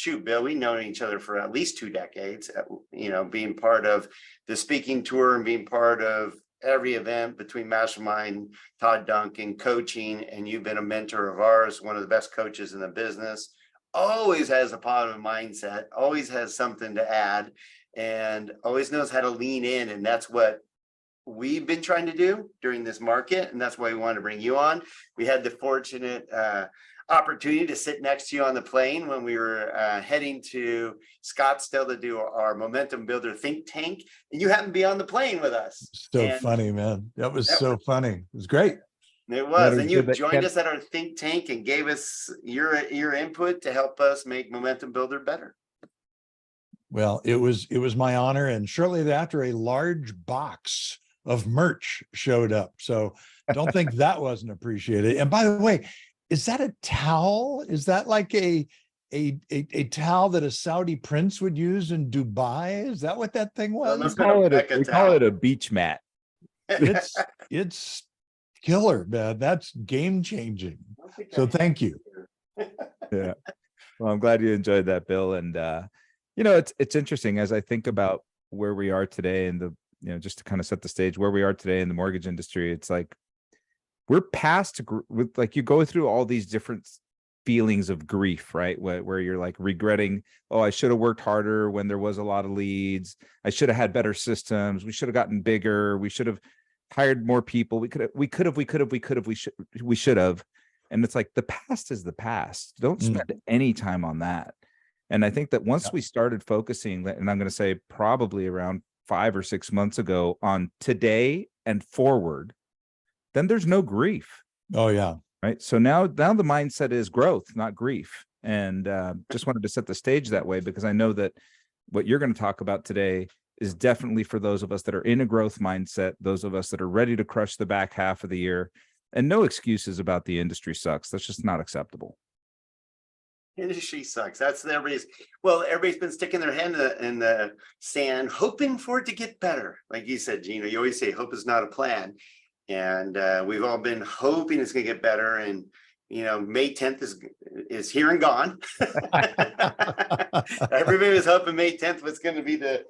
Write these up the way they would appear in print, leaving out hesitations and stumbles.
shoot, Bill, we've known each other for at least 2 decades, being part of the speaking tour and being part of every event between Mastermind, Todd Duncan, coaching, and you've been a mentor of ours, one of the best coaches in the business, always has a positive mindset, always has something to add, and always knows how to lean in. And that's what we've been trying to do during this market. And that's why we wanted to bring you on. We had the fortunate opportunity to sit next to you on the plane when we were heading to Scottsdale to do our Momentum Builder think tank, and you happened to be on the plane with us. So funny, man. That was so funny. It was great. It was, and you joined us at our think tank and gave us your input to help us make Momentum Builder better. Well, it was my honor, and shortly thereafter, a large box of merch showed up. So don't think that wasn't appreciated. And by the way, is that a towel? Is that like a towel that a Saudi prince would use in Dubai? Is that what that thing was? We call it a beach mat. It's killer, man. That's game changing. So thank you. Yeah. Well, I'm glad you enjoyed that, Bill. And it's interesting as I think about where we are today and just to kind of set the stage where we are today in the mortgage industry. It's like we're past with like you go through all these different feelings of grief, right? Where you're like regretting, oh, I should have worked harder when there was a lot of leads. I should have had better systems. We should have gotten bigger. We should have hired more people. We should have. And it's like the past is the past. Don't spend any time on that. And I think that once we started focusing, and I'm going to say probably around 5 or 6 months ago, on today and forward, then there's no grief. Oh, yeah. Right. So now the mindset is growth, not grief. And just wanted to set the stage that way, because I know that what you're going to talk about today is definitely for those of us that are in a growth mindset, those of us that are ready to crush the back half of the year, and no excuses about the industry sucks. That's just not acceptable. Industry sucks. Everybody's been sticking their hand in the sand, hoping for it to get better. Like you said, Gino, you always say hope is not a plan. And we've all been hoping it's going to get better. And, May 10th is here and gone. Everybody was hoping May 10th was going to be the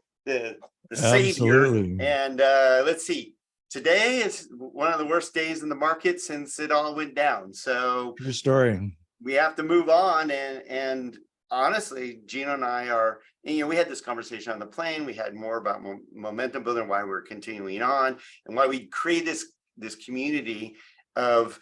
savior. And let's see. Today is one of the worst days in the market since it all went down. So true story. We have to move on. And honestly, Gino and I are, we had this conversation on the plane. We had more about momentum building, why we're continuing on, and why we create this community of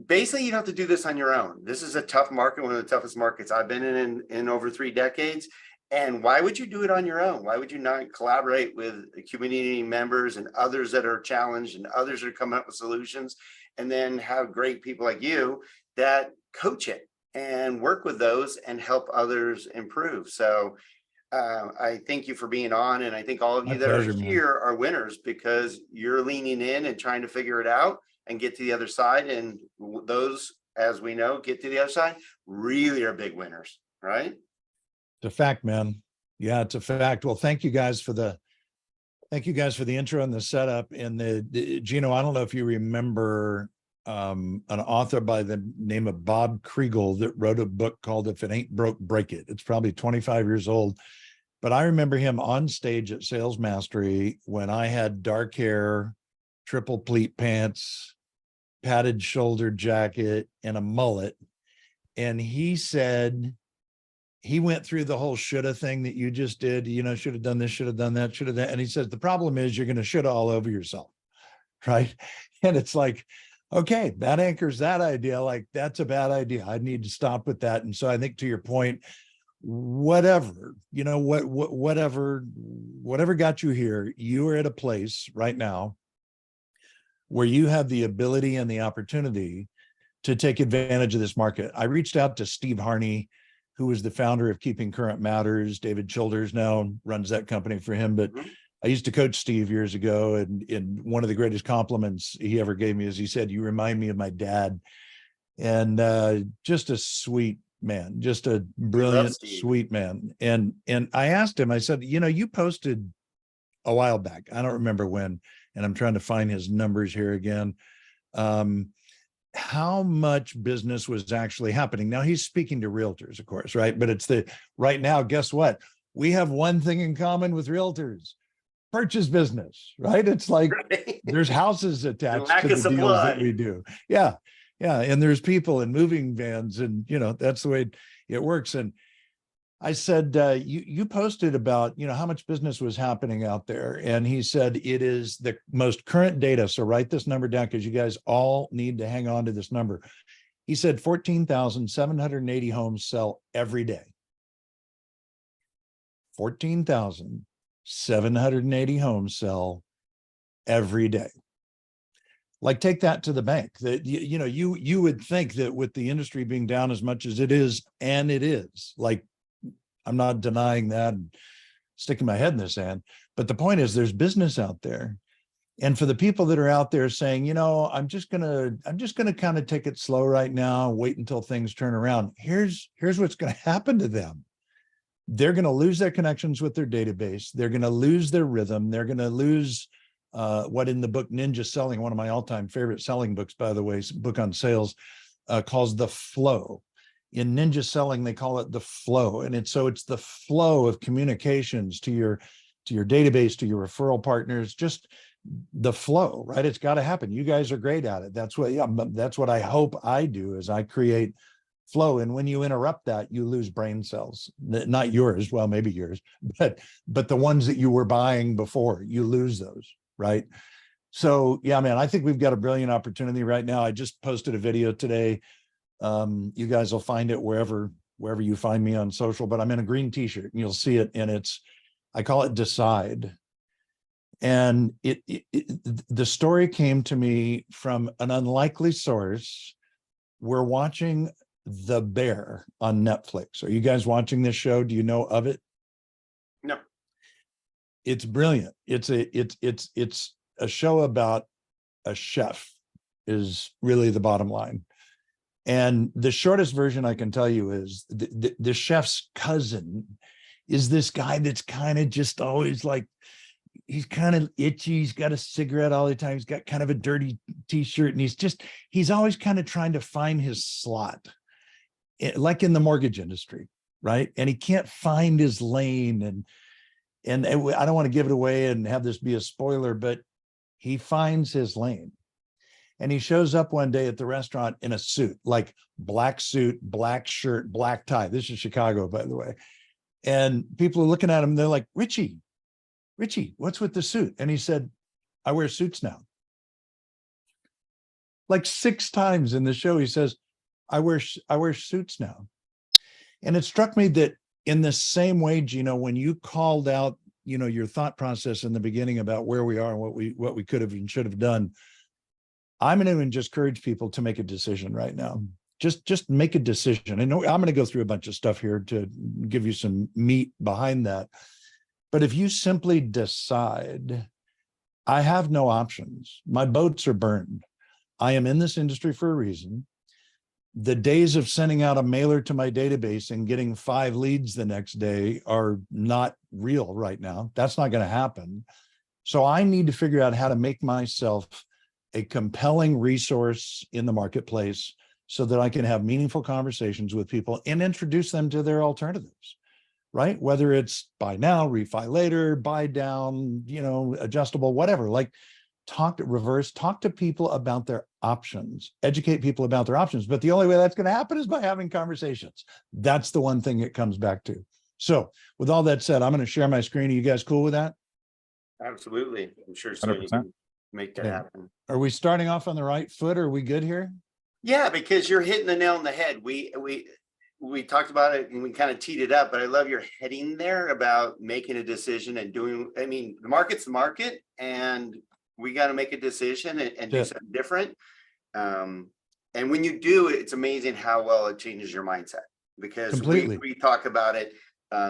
basically you don't have to do this on your own. This is a tough market, one of the toughest markets I've been in over 3 decades. And why would you do it on your own? Why would you not collaborate with community members and others that are challenged and others that are coming up with solutions, and then have great people like you that coach it and work with those and help others improve. So I thank you for being on. And I think all of you that are here are winners, because you're leaning in and trying to figure it out and get to the other side. And those, as we know, get to the other side really are big winners, right? It's a fact, man. Yeah, it's a fact. Well, thank you guys for the intro and the setup. And the Gino, I don't know if you remember an author by the name of Bob Kriegel that wrote a book called If It Ain't Broke, Break It. It's probably 25 years old. But I remember him on stage at Sales Mastery when I had dark hair, triple pleat pants, padded shoulder jacket, and a mullet. And he said, he went through the whole shoulda thing that you just did, should have done this, should have done that, should have that. And he says, the problem is you're going to shoulda all over yourself. Right. And it's like, okay, that anchors that idea. Like, that's a bad idea. I need to stop with that. And so I think to your point, whatever got you here, you are at a place right now where you have the ability and the opportunity to take advantage of this market. I reached out to Steve Harney, who was the founder of Keeping Current Matters. David Childers now runs that company for him. But I used to coach Steve years ago. And one of the greatest compliments he ever gave me is he said, "You remind me of my dad." And just a sweet man, just a brilliant, sweet man. And I asked him, I said, you posted a while back, I don't remember when, and I'm trying to find his numbers here again. how much business was actually happening. Now he's speaking to realtors, of course, right? But it's right now, guess what? We have one thing in common with realtors: purchase business, right? It's like Right? there's houses The attached lack to of the deals that supply. we do. Yeah. Yeah. And there's people in moving vans, and that's the way it works. And I said, you posted about, how much business was happening out there. And he said, it is the most current data. So write this number down, because you guys all need to hang on to this number. He said 14,780 homes sell every day. 14,780 homes sell every day. Like, take that to the bank. That you would think that with the industry being down as much as it is, and it is, like, I'm not denying that and sticking my head in the sand, but the point is there's business out there. And for the people that are out there saying, I'm just gonna kind of take it slow right now, wait until things turn around. Here's what's going to happen to them. They're going to lose their connections with their database. They're going to lose their rhythm. They're going to lose what in the book Ninja Selling, one of my all-time favorite selling books, by the way, book on sales, calls the flow. In Ninja Selling, they call it the flow. And it's the flow of communications to your database, to your referral partners, just the flow, right? It's got to happen. You guys are great at it. That's what I hope I do, is I create flow. And when you interrupt that, you lose brain cells. Not yours, well, maybe yours, but the ones that you were buying before, you lose those, right? So yeah, man, I think we've got a brilliant opportunity right now. I just posted a video today. You guys will find it wherever you find me on social, but I'm in a green t-shirt and you'll see it. And I call it Decide. And the story came to me from an unlikely source. We're watching The Bear on Netflix. Are you guys watching this show? Do you know of it? No. It's brilliant. It's a show about a chef, is really the bottom line. And the shortest version I can tell you is the chef's cousin is this guy that's kind of just always like, he's kind of itchy. He's got a cigarette all the time. He's got kind of a dirty t-shirt, and he's always kind of trying to find his slot, like in the mortgage industry, right? And he can't find his lane. And I don't want to give it away and have this be a spoiler, but he finds his lane. And he shows up one day at the restaurant in a suit, like black suit, black shirt, black tie. This is Chicago, by the way. And people are looking at him. They're like, Richie, what's with the suit? And he said, I wear suits now. Like 6 times in the show, he says, I wear suits now. And it struck me that in the same way, Gino, when you called out, your thought process in the beginning about where we are and what we could have and should have done, I'm going to just encourage people to make a decision right now. Just make a decision. And I'm going to go through a bunch of stuff here to give you some meat behind that. But if you simply decide, I have no options, my boats are burned, I am in this industry for a reason. The days of sending out a mailer to my database and getting 5 leads the next day are not real right now. That's not going to happen. So I need to figure out how to make myself a compelling resource in the marketplace so that I can have meaningful conversations with people and introduce them to their alternatives, right? Whether it's buy now, refi later, buy down, adjustable, whatever. Like, talk to people about their options, educate people about their options. But the only way that's going to happen is by having conversations. That's the one thing it comes back to. So with all that said, I'm going to share my screen. Are you guys cool with that? Absolutely. I'm sure so. You 100%. can make that happen. Are we starting off on the right foot? Are we good here? Yeah, because you're hitting the nail on the head. We talked about it and we kind of teed it up, but I love your heading there about making a decision and doing, the market's the market, and we got to make a decision and do something different. And when you do, it's amazing how well it changes your mindset, because we talk about it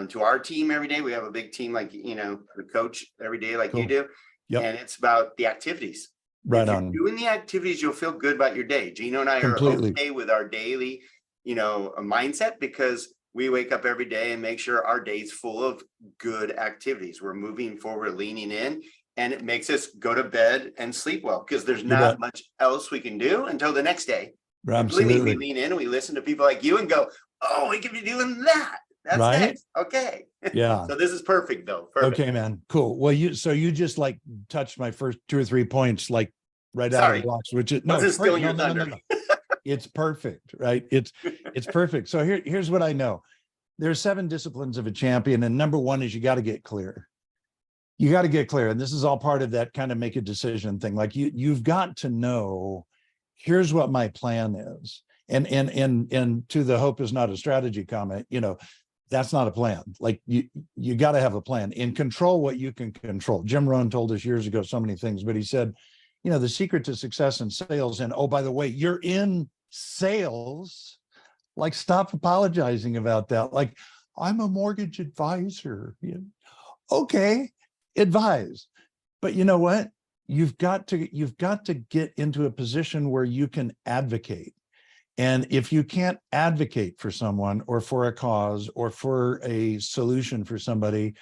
to our team every day. We have a big team, like, the coach every day, like you do. Yep. And it's about the activities. Right on. Doing the activities, you'll feel good about your day. Gino and I are okay with our daily, mindset, because we wake up every day and make sure our day's full of good activities. We're moving forward, leaning in, and it makes us go to bed and sleep well, because there's You not bet. much else we can do until the next day. And believe me, we Absolutely. lean in and we listen to people like you and go, oh, we could be doing that. That's Right? next. Okay. Yeah. So this is perfect though. Perfect. Okay, man. Cool. Well, you just like touched my first 2 or 3 points, like right out of Sorry. the blocks, which is no, Wasn't it's perfect. stealing your thunder. It's perfect, right? It's perfect. So here's what I know. There's 7 disciplines of a champion, and number 1 is you got to get clear. You got to get clear, and this is all part of that kind of make a decision thing. Like you've got to know, here's what my plan is, and to the hope is not a strategy comment. That's not a plan. Like you got to have a plan and control what you can control. Jim Rohn told us years ago so many things, but he said, the secret to success in sales, and oh, by the way, you're in sales, like stop apologizing about that. Like, I'm a mortgage advisor. Okay, advise. But you know what? You've got to get into a position where you can advocate. And if you can't advocate for someone or for a cause or for a solution for somebody,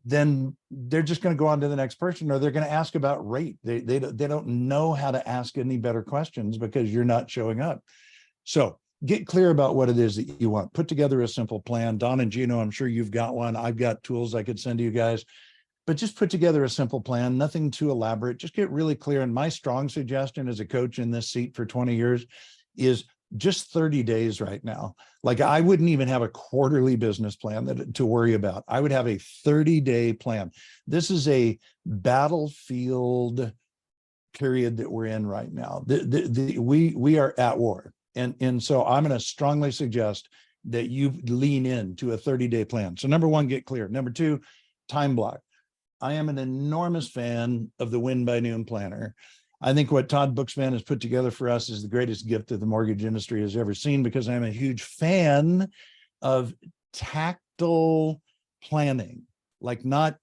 then they're just going to go on to the next person, or they're going to ask about rate. They don't know how to ask any better questions because you're not showing up. So get clear about what it is that you want. Put together a simple plan. Don and Gino, I'm sure you've got one. I've got tools I could send to you guys, but just put together a simple plan, nothing too elaborate. Just get really clear. And my strong suggestion as a coach in this seat for 20 years is just 30 days right now. Like, I wouldn't even have a quarterly business plan to worry about. I would have a 30-day plan. This is a battlefield period that we're in right now. We are at war. And so I'm going to strongly suggest that you lean into a 30-day plan. So number 1, get clear. Number 2, time block. I am an enormous fan of the Win by Noon planner. I think what Todd Buxman has put together for us is the greatest gift that the mortgage industry has ever seen, because I'm a huge fan of tactile planning, like not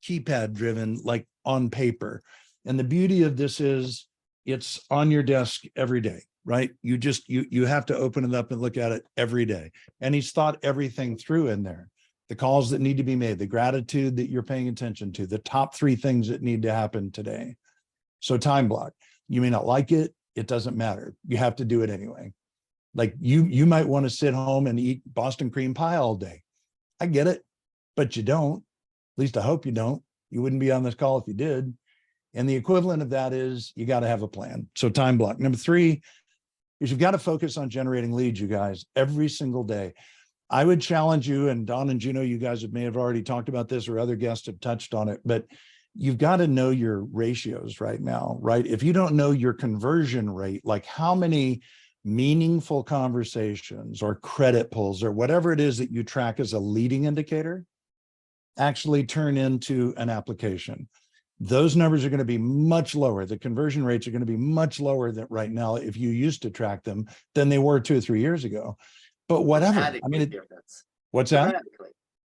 keypad driven, like on paper. And the beauty of this is it's on your desk every day, right? You have to open it up and look at it every day. And he's thought everything through in there. The calls that need to be made, the gratitude that you're paying attention to, the top 3 things that need to happen today. So time block. You may not like it. It doesn't matter. You have to do it anyway. Like you might want to sit home and eat Boston cream pie all day. I get it, but you don't. At least I hope you don't. You wouldn't be on this call if you did. And the equivalent of that is you got to have a plan. So time block. Number 3 is you've got to focus on generating leads, you guys, every single day. I would challenge you, and Don and Gino, you guys may have already talked about this, or other guests have touched on it, but you've got to know your ratios right now, right? If you don't know your conversion rate, like how many meaningful conversations or credit pulls or whatever it is that you track as a leading indicator actually turn into an application, those numbers are going to be much lower. The conversion rates are going to be much lower than right now, if you used to track them, than they were 2 or 3 years ago. But whatever. I mean, what's that?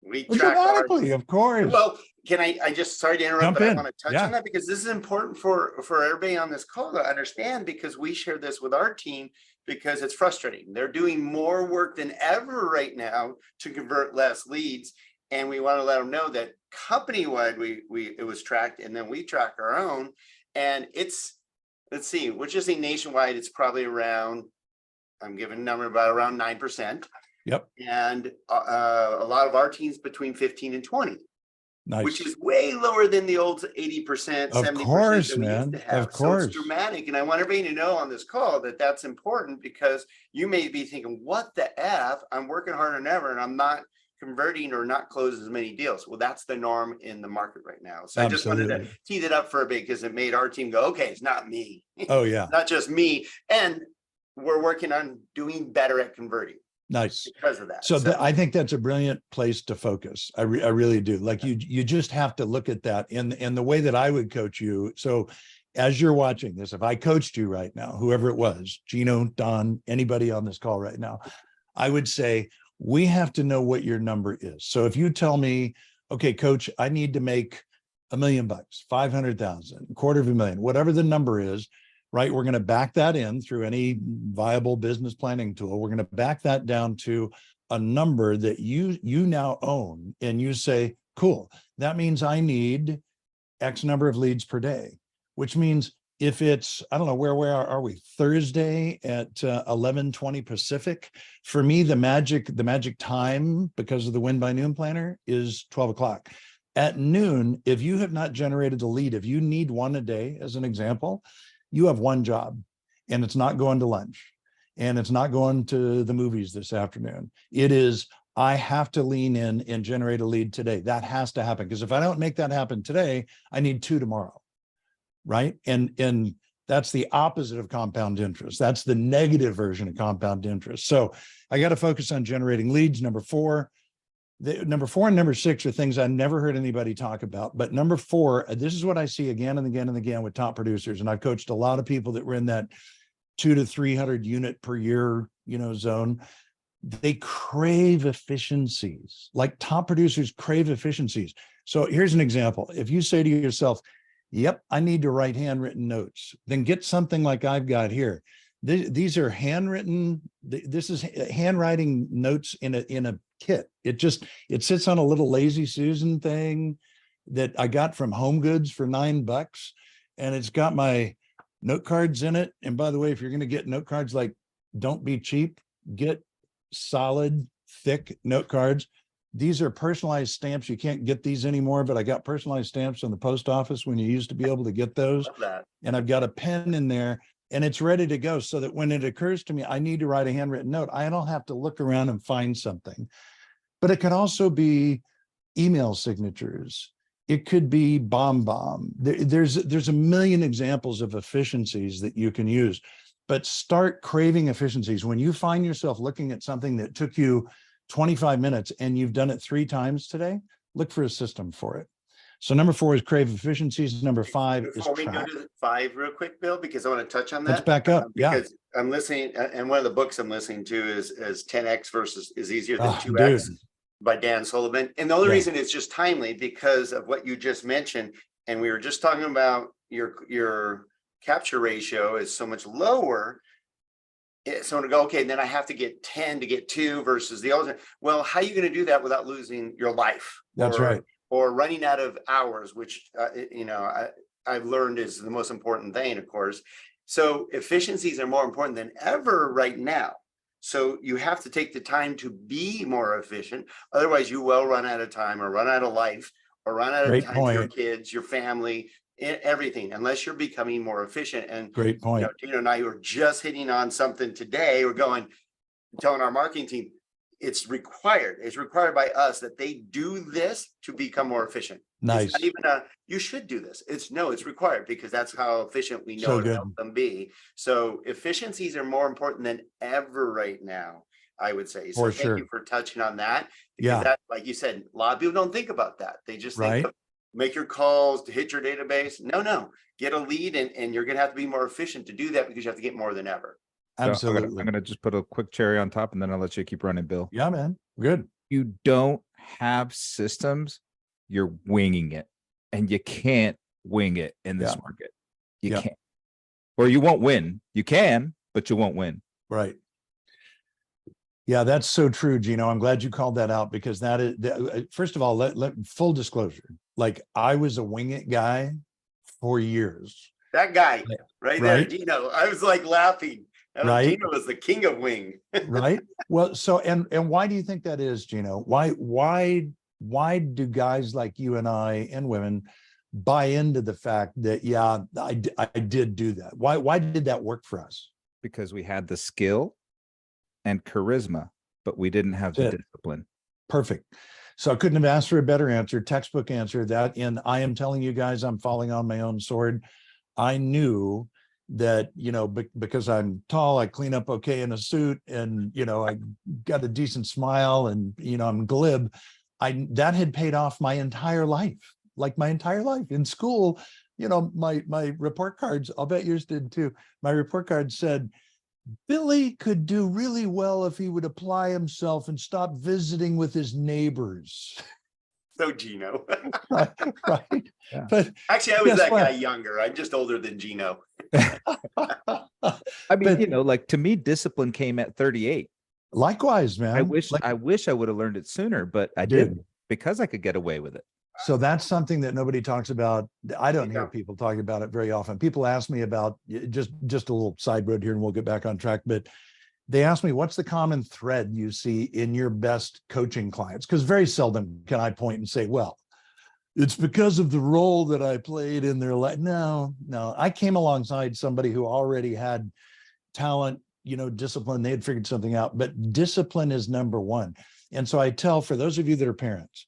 We track dramatically, of course. Well, can I just, sorry to interrupt, Jump but in. I want to touch Yeah. on that, because this is important for everybody on this call to understand, because we share this with our team, because it's frustrating. They're doing more work than ever right now to convert less leads. And we want to let them know that company-wide, it was tracked, and then we track our own. And it's, let's see, we're just saying nationwide, it's probably around, I'm giving a number, about around 9%. Yep. And a lot of our teams between 15 and 20. Nice. Which is way lower than the old 80%, 70% of course, that we man. used to have. Of course. So it's dramatic. And I want everybody to know on this call that that's important, because you may be thinking, what the F? I'm working harder than ever and I'm not converting or not closing as many deals. Well, that's the norm in the market right now. So I just wanted to tee that up for a bit, because it made our team go, okay, it's not me. Oh, yeah. Not just me. And we're working on doing better at converting. Nice. Because of that. So I think that's a brilliant place to focus. I really do. Like you just have to look at that in the way that I would coach you. So as you're watching this, if I coached you right now, whoever it was, Gino, Don, anybody on this call right now, I would say, we have to know what your number is. So if you tell me, okay, coach, I need to make $1 million, 500,000, $250,000, whatever the number is, right? We're going to back that in through any viable business planning tool. We're going to back that down to a number that you now own, and you say, cool, that means I need X number of leads per day, which means if it's, I don't know, where are we? Thursday at 11:20 Pacific. For me, the magic time, because of the win by noon planner, is 12 o'clock. At noon, if you have not generated a lead, if you need one a day, as an example, you have one job, and it's not going to lunch, and it's not going to the movies this afternoon. It is, I have to lean in and generate a lead today. That has to happen, because if I don't make that happen today, I need 2 tomorrow, right? And that's the opposite of compound interest. That's the negative version of compound interest. So I got to focus on generating leads. Number 4 and number 6 are things I never heard anybody talk about. But number 4, this is what I see again and again and again with top producers. And I've coached a lot of people that were in that 200 to 300 unit per year, zone. They crave efficiencies. Like top producers crave efficiencies. So here's an example. If you say to yourself, yep, I need to write handwritten notes, then get something like I've got here. These are handwritten. This is handwriting notes in a kit. It sits on a little Lazy Susan thing that I got from Home Goods for $9, and it's got my note cards in it. And by the way, if you're going to get note cards, like, don't be cheap, get solid, thick note cards. These are personalized stamps. You can't get these anymore, but I got personalized stamps in the post office when you used to be able to get those. Love that. And I've got a pen in there, and it's ready to go, so that when it occurs to me, I need to write a handwritten note, I don't have to look around and find something. But it can also be email signatures. It could be bomb. There's a million examples of efficiencies that you can use, but start craving efficiencies. When you find yourself looking at something that took you 25 minutes and you've done it 3 times today, look for a system for it. So number 4 is crave efficiencies. Number 5 is Before we track. go to 5 real quick, Bill, because I want to touch on that. Let's back up. Yeah. Because I'm listening, and one of the books I'm listening to is 10x versus is easier than Oh, 2x dude. by Dan Sullivan. And the only Yeah. reason it's just timely because of what you just mentioned. And we were just talking about your capture ratio is so much lower. So to go, okay, then I have to get 10 to get 2 versus the other. Well, how are you going to do that without losing your life? That's right. Or running out of hours, which, I've learned is the most important thing, of course. So efficiencies are more important than ever right now. So you have to take the time to be more efficient. Otherwise, you will run out of time or run out of life or run out of time for your kids, your family, everything, unless you're becoming more efficient. And Great point. Gino and I were just hitting on something today. We're telling our marketing team, it's required by us that they do this to become more efficient. Nice. It's not even you should do this. It's required, because that's how efficient we know to help them be. So efficiencies are more important than ever right now, I would say. So thank you for touching on that. Because that, like you said, a lot of people don't think about that. They just think of make your calls to hit your database. No, get a lead, and you're going to have to be more efficient to do that, because you have to get more than ever. Absolutely. So I'm gonna just put a quick cherry on top, and then I'll let you keep running, Bill. Yeah, man. Good. You don't have systems, you're winging it, and you can't wing it in this market. You can't, or you won't win. You can, but you won't win. Right. Yeah, that's so true, Gino. I'm glad you called that out, because that is, first of all, let full disclosure. Like, I was a wing it guy for years. That guy right there, Gino. I was like laughing. Gino was the king of wing. Right. Well, so and why do you think that is, Gino? Why do guys like you and I and women buy into the fact that I did do that? Why did that work for us? Because we had the skill and charisma, but we didn't have the discipline. Perfect. So I couldn't have asked for a better answer, textbook answer. That, and I am telling you guys, I'm falling on my own sword. I knew that, because I'm tall, I clean up okay in a suit, and, I got a decent smile, and, I'm glib. That had paid off my entire life, in school. My report cards, I'll bet yours did too. My report card said, Billy could do really well if he would apply himself and stop visiting with his neighbors. So Gino. Right. Yeah. But actually, I was that guy younger. I'm just older than Gino. I mean, to me, discipline came at 38. Likewise, man. I wish I would have learned it sooner, but I didn't, because I could get away with it. So that's something that nobody talks about. I don't hear Yeah. people talking about it very often. People ask me about just a little side road here and we'll get back on track. But they ask me, what's the common thread you see in your best coaching clients? Because very seldom can I point and say, well, it's because of the role that I played in their life. No, I came alongside somebody who already had talent, discipline. They had figured something out, but discipline is number one. And so I tell, for those of you that are parents,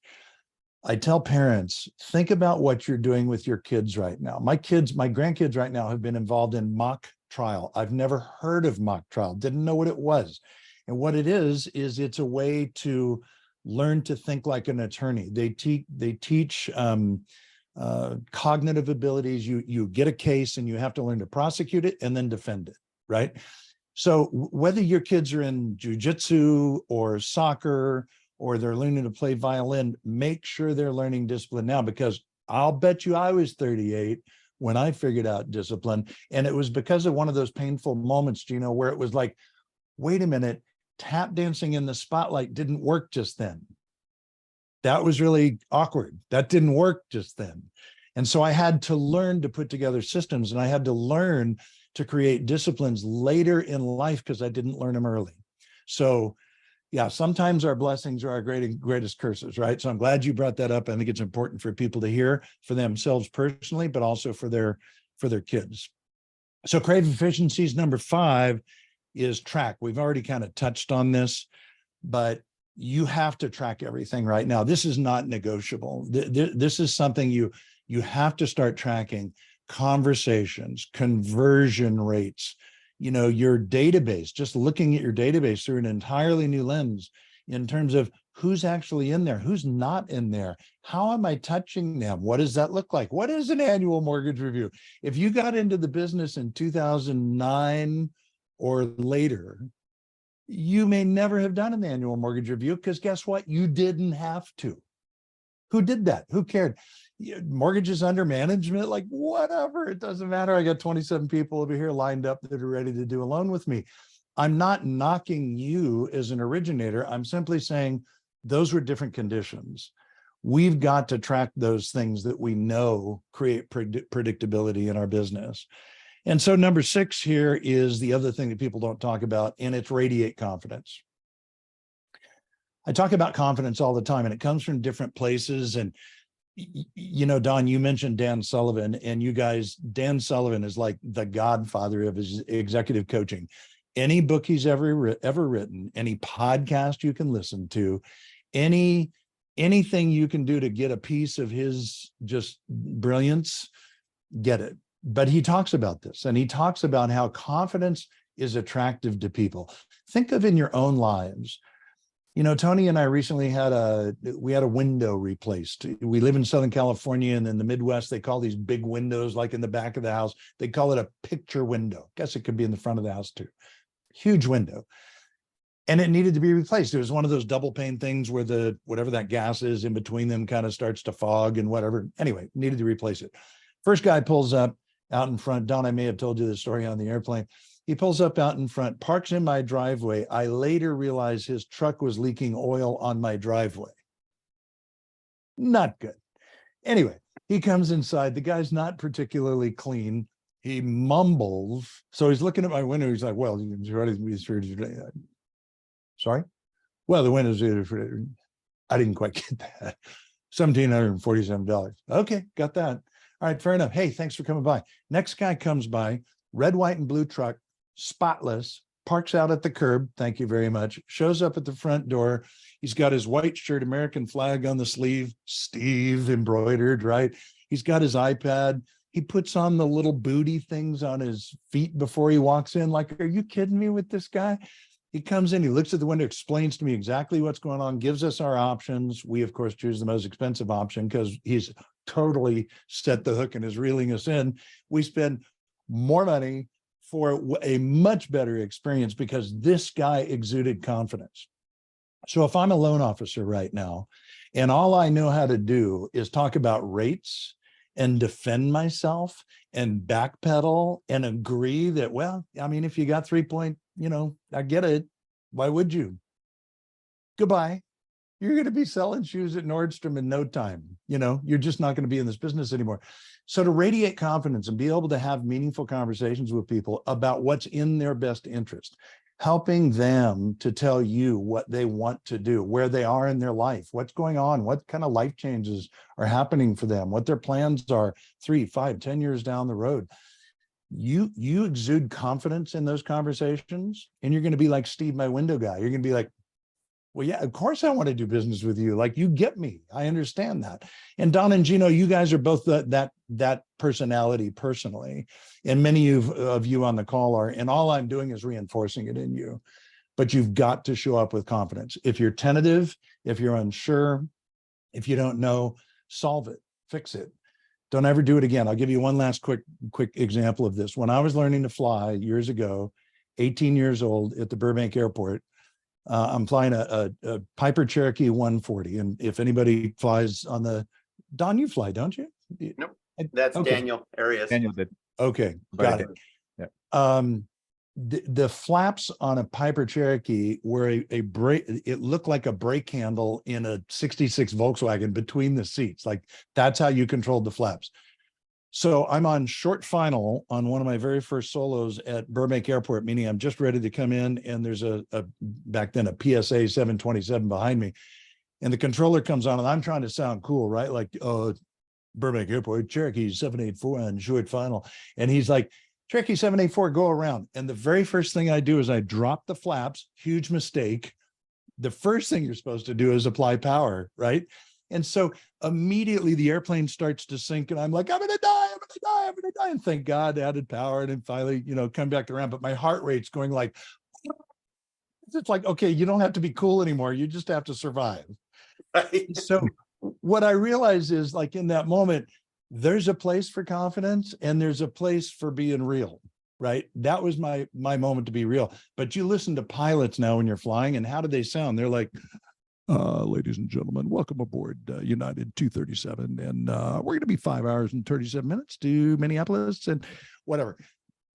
I tell parents, think about what you're doing with your kids right now. My grandkids right now have been involved in mock trial. I've never heard of mock trial, didn't know what it was. And what it is it's a way to learn to think like an attorney. They teach cognitive abilities. You get a case and you have to learn to prosecute it and then defend it, right? So whether your kids are in jujitsu or soccer, or they're learning to play violin, make sure they're learning discipline now, because I'll bet you I was 38 when I figured out discipline. And it was because of one of those painful moments, Gino, where it was like, wait a minute, tap dancing in the spotlight didn't work just then. That was really awkward. That didn't work just then. And so I had to learn to put together systems, and I had to learn to create disciplines later in life because I didn't learn them early. So yeah, sometimes our blessings are our greatest curses, right? So I'm glad you brought that up. I think it's important for people to hear for themselves personally, but also for their kids. So crave efficiencies number 5 is track. We've already kind of touched on this, but you have to track everything right now. This is not negotiable. This is something you have to start tracking: conversations, conversion rates, your database, just looking at your database through an entirely new lens in terms of who's actually in there, who's not in there, how am I touching them, what does that look like, what is an annual mortgage review? If you got into the business in 2009 or later, you may never have done an annual mortgage review, because guess what? You didn't have to. Who did that? Who cared? Mortgages under management, like whatever, it doesn't matter. I got 27 people over here lined up that are ready to do a loan with me. I'm not knocking you as an originator. I'm simply saying those were different conditions. We've got to track those things that we know create predictability in our business. And so number 6 here is the other thing that people don't talk about, and it's radiate confidence. I talk about confidence all the time, and it comes from different places. And Don, you mentioned Dan Sullivan, and you guys, Dan Sullivan is like the godfather of his executive coaching. Any book he's ever written, any podcast you can listen to, anything you can do to get a piece of his just brilliance, get it. But he talks about this, and he talks about how confidence is attractive to people. Think of in your own lives. Tony and I recently had a window replaced. We live in Southern California, and in the Midwest, they call these big windows, like in the back of the house, they call it a picture window. Guess it could be in the front of the house too. Huge window. And it needed to be replaced. It was one of those double pane things where whatever that gas is in between them kind of starts to fog and whatever. Anyway, needed to replace it. First guy pulls up out in front. Don, I may have told you this story on the airplane. He pulls up out in front, parks in my driveway. I later realized his truck was leaking oil on my driveway. Not good. Anyway, he comes inside. The guy's not particularly clean. He mumbles. So he's looking at my window. He's like, well, sorry? Well, the window's, I didn't quite get that. $1,747. Okay, got that. All right, fair enough. Hey, thanks for coming by. Next guy comes by, red, white, and blue truck, spotless, parks out at the curb. Thank you very much. Shows up at the front door. He's got his white shirt, American flag on the sleeve, Steve embroidered, right? He's got his iPad. He puts on the little booty things on his feet before he walks in. Like, are you kidding me with this guy? He comes in, he looks at the window, explains to me exactly what's going on, gives us our options. We, of course, choose the most expensive option because he's totally set the hook and is reeling us in. We spend more money for a much better experience because this guy exuded confidence. So if I'm a loan officer right now, and all I know how to do is talk about rates and defend myself and backpedal and agree that, well, I mean, if you got 3 point, I get it. Why would you? Goodbye. you're going to be selling shoes at Nordstrom in no time. You know, you're just not going to be in this business anymore. So to radiate confidence and be able to have meaningful conversations with people about what's in their best interest, helping them to tell you what they want to do, where they are in their life, what's going on, what kind of life changes are happening for them, what their plans are 3, 5, 10 years down the road. You exude confidence in those conversations, and you're going to be like Steve, my window guy. You're going to be like, well, yeah, of course I want to do business with you. Like, you get me. I understand that. And Don and Gino, you guys are both that personality personally. And many of you on the call are, and all I'm doing is reinforcing it in you. But you've got to show up with confidence. If you're tentative, if you're unsure, if you don't know, solve it, fix it. Don't ever do it again. I'll give you one last quick example of this. When I was learning to fly years ago, 18 years old at the Burbank airport, I'm flying a Piper Cherokee 140. And if anybody flies on the, Don, you fly, don't you? Nope. That's okay. Daniel Arias. Daniel did. Okay, got it. Yeah. The flaps on a Piper Cherokee were a brake, it looked like a brake handle in a 66 Volkswagen between the seats. Like, that's how you controlled the flaps. So I'm on short final on one of my very first solos at Burbank Airport, meaning I'm just ready to come in, and there's a back then a PSA 727 behind me, and the controller comes on, and I'm trying to sound cool, right? Like, Burbank Airport, Cherokee 784 on short final. And he's like, Cherokee 784, go around. And the very first thing I do is I drop the flaps, huge mistake. The first thing you're supposed to do is apply power, right? And so immediately the airplane starts to sink, and I'm like, I'm gonna die, I'm gonna die, I'm gonna die. And thank God added power, and then finally, come back around. But my heart rate's going like, it's like, okay, you don't have to be cool anymore. You just have to survive. Right. So what I realize is, like, in that moment, there's a place for confidence and there's a place for being real, right? That was my moment to be real. But you listen to pilots now when you're flying, and how do they sound? They're like, ladies and gentlemen, welcome aboard United 237. And we're going to be 5 hours and 37 minutes to Minneapolis and whatever.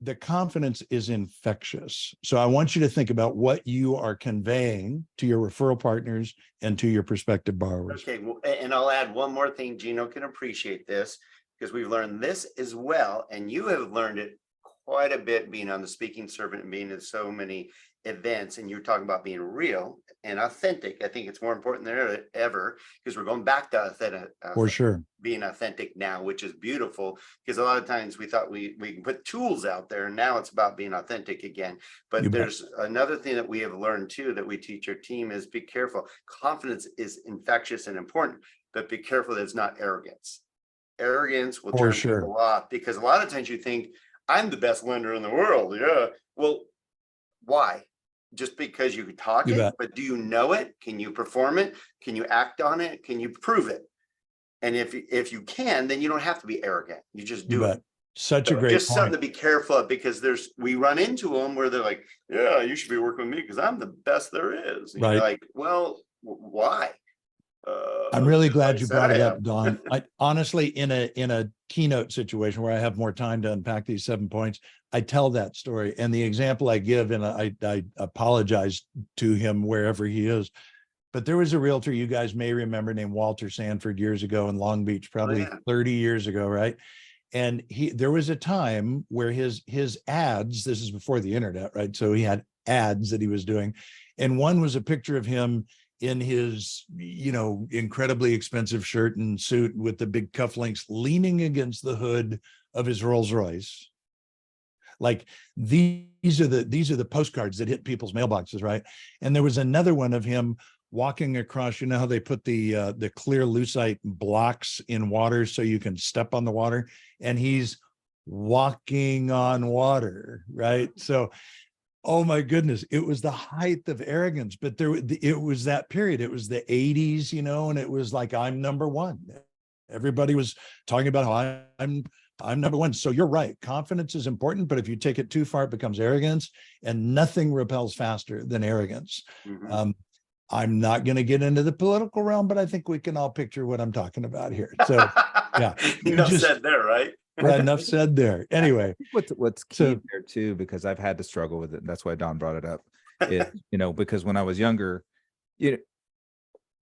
The confidence is infectious. So I want you to think about what you are conveying to your referral partners and to your prospective borrowers. Okay, well, and I'll add one more thing. Gino can appreciate this, because we've learned this as well, and you have learned it quite a bit being on the speaking servant and being in so many events. And you're talking about being real and authentic. I think it's more important than ever, because we're going back to authentic, For sure. being authentic now, which is beautiful, because a lot of times we thought we can put tools out there, and now it's about being authentic again. But there's another thing that we have learned too, that we teach our team, is be careful. Confidence is infectious and important, but be careful that it's not arrogance. Arrogance will turn people off, because a lot of times you think, I'm the best lender in the world. Yeah. Well, why? Just because you talk it, but do you know it? Can you perform it? Can you act on it? Can you prove it? And if you can, then you don't have to be arrogant. You just do it. Such a great point. Something to be careful of, because we run into them where they're like, yeah, you should be working with me because I'm the best there is. And you're like, well, why? I'm really glad you brought it up, Don. I honestly, in a keynote situation where I have more time to unpack these 7 points, I tell that story. And the example I give, and I apologize to him wherever he is, but there was a realtor you guys may remember named Walter Sanford years ago in Long Beach, probably 30 years ago, right? And there was a time where his ads, this is before the internet, right? So he had ads that he was doing. And one was a picture of him in his, incredibly expensive shirt and suit with the big cufflinks, leaning against the hood of his Rolls Royce. Like, these are the postcards that hit people's mailboxes, right? And there was another one of him walking across, how they put the clear lucite blocks in water so you can step on the water, and he's walking on water, right? So, oh my goodness, it was the height of arrogance. But it was that period. It was the 80s, and it was like, I'm number one. Everybody was talking about how I'm number one. So you're right. Confidence is important, but if you take it too far, it becomes arrogance, and nothing repels faster than arrogance. Mm-hmm. I'm not going to get into the political realm, but I think we can all picture what I'm talking about here. So yeah. Enough said there, right? Yeah, enough said there. Anyway, what's key there too, because I've had to struggle with it, and that's why Don brought it up. Because when I was younger,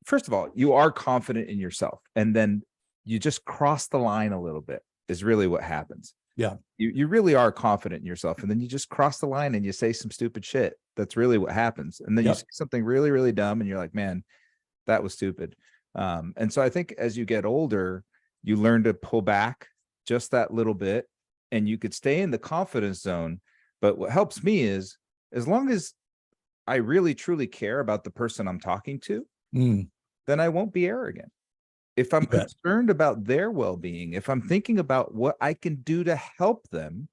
first of all, you are confident in yourself, and then you just cross the line a little bit is really what happens. Yeah. You really are confident in yourself, and then you just cross the line and you say some stupid shit. That's really what happens. And then you Yep. say something really, really dumb, and you're like, man, that was stupid. And so I think as you get older, you learn to pull back just that little bit, and you could stay in the confidence zone. But what helps me is, as long as I really truly care about the person I'm talking to, Mm, then I won't be arrogant. If I'm you bet. concerned about their well-being, if I'm thinking about what I can do to help them,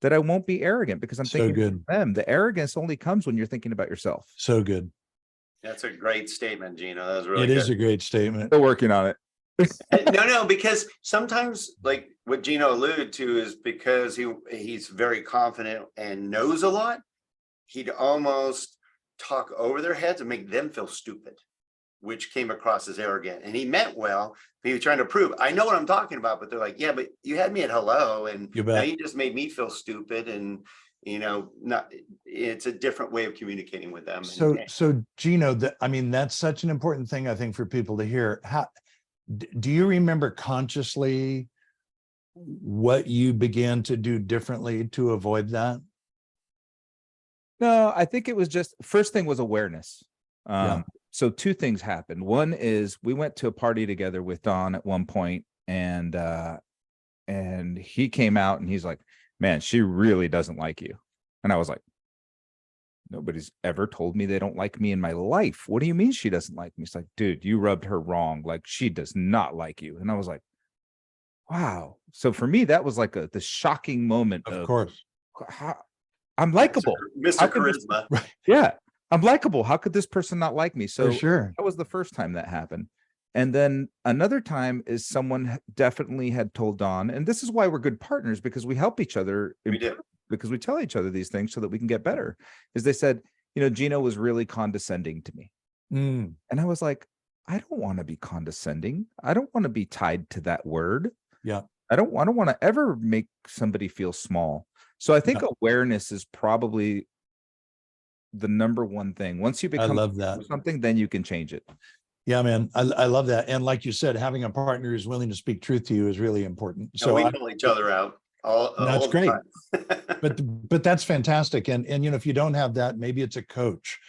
that I won't be arrogant, because I'm So thinking good. about them. The arrogance only comes when you're thinking about yourself. So good. That's a great statement, Gino. That was really It good. is a great statement. Still working on it. No, because sometimes, like what Gino alluded to, is because he's very confident and knows a lot, he'd almost talk over their heads and make them feel stupid, which came across as arrogant. And he meant well, but he was trying to prove, I know what I'm talking about, but they're like, yeah, but you had me at hello, and You now bet. you just made me feel stupid. And not, it's a different way of communicating with them. So Gino, that's such an important thing, I think, for people to hear. Do you remember consciously what you began to do differently to avoid that? No, I think it was just, first thing was awareness. Yeah. So two things happened. One is we went to a party together with Don at one point, and he came out and he's like, man, she really doesn't like you. And I was like, nobody's ever told me they don't like me in my life. What do you mean she doesn't like me? He's like, dude, you rubbed her wrong. Like, she does not like you. And I was like, wow. So for me, that was like the shocking moment Of course. how I'm likable. Mr. Charisma. Yeah, I'm likable. How could this person not like me? So For sure. that was the first time that happened. And then another time is someone definitely had told Don, and this is why we're good partners, because we help each other. We do. Because we tell each other these things so that we can get better. Is they said, Gino was really condescending to me. Mm, And I was like, I don't want to be condescending. I don't want to be tied to that word. yeah. I don't want to ever make somebody feel small. So I think awareness is probably the number one thing. Once you I become love that. something, then you can change it. Yeah, man. I love that. And like you said, having a partner who's willing to speak truth to you is really important. So we pull each other out. That's great. But But that's fantastic. And if you don't have that, maybe it's a coach.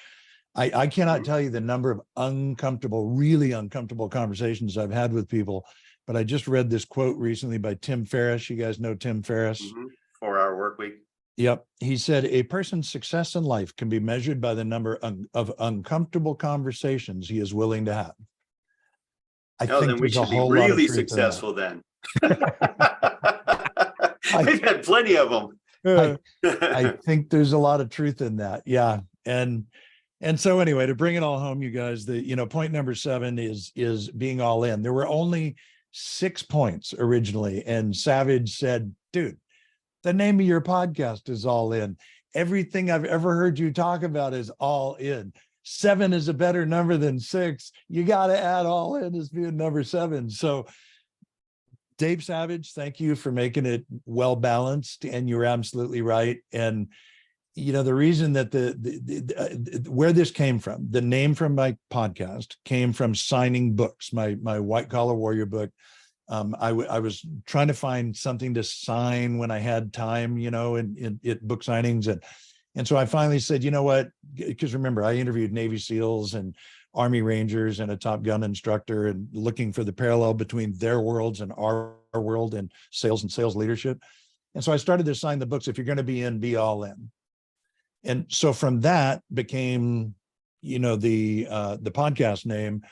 I cannot tell you the number of really uncomfortable conversations I've had with people. But I just read this quote recently by Tim Ferriss. You guys know Tim Ferriss? 4-hour work week. Yep. He said, a person's success in life can be measured by the number of uncomfortable conversations he is willing to have. I think then we there's a should be whole lot of really truth in that. successful then. We've had plenty of them. I think there's a lot of truth in that. Yeah. And so anyway, to bring it all home, you guys, point number 7 is being all in. There were only 6 points originally. And Savage said, dude, the name of your podcast is All In. Everything I've ever heard you talk about is all in. 7 is a better number than 6. You got to add all in as being number 7. So Dave Savage, thank you for making it well balanced. And you're absolutely right. And the reason that where this came from, the name from my podcast came from signing books, my White Collar Warrior book. I was trying to find something to sign when I had time, in book signings. And so I finally said, you know what, because remember, I interviewed Navy SEALs and Army Rangers and a Top Gun instructor, and looking for the parallel between their worlds and our world and sales leadership. And so I started to sign the books. If you're going to be in, be all in. And so from that became, the podcast name.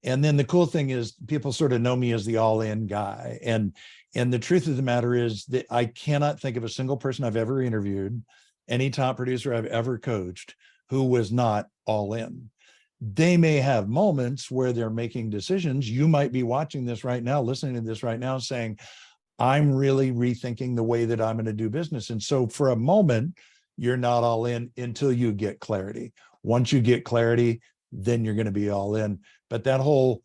And then the cool thing is people sort of know me as the all in guy. And the truth of the matter is that I cannot think of a single person I've ever interviewed, any top producer I've ever coached, who was not all in. They may have moments where they're making decisions. You might be watching this right now, listening to this right now, saying, I'm really rethinking the way that I'm going to do business. And so for a moment, you're not all in until you get clarity. Once you get clarity, then you're going to be all in. But that whole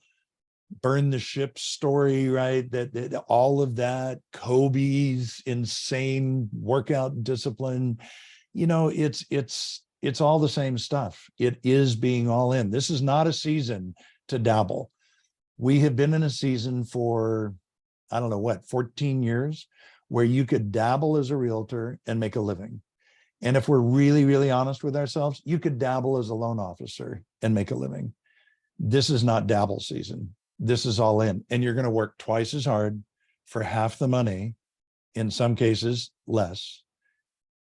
burn the ship story, right? That all of that, Kobe's insane workout discipline, it's all the same stuff. It is being all in. This is not a season to dabble. We have been in a season for, I don't know what, 14 years, where you could dabble as a realtor and make a living. And if we're really, really honest with ourselves, you could dabble as a loan officer and make a living. This is not dabble season. This is all in. And you're going to work twice as hard for half the money, in some cases less.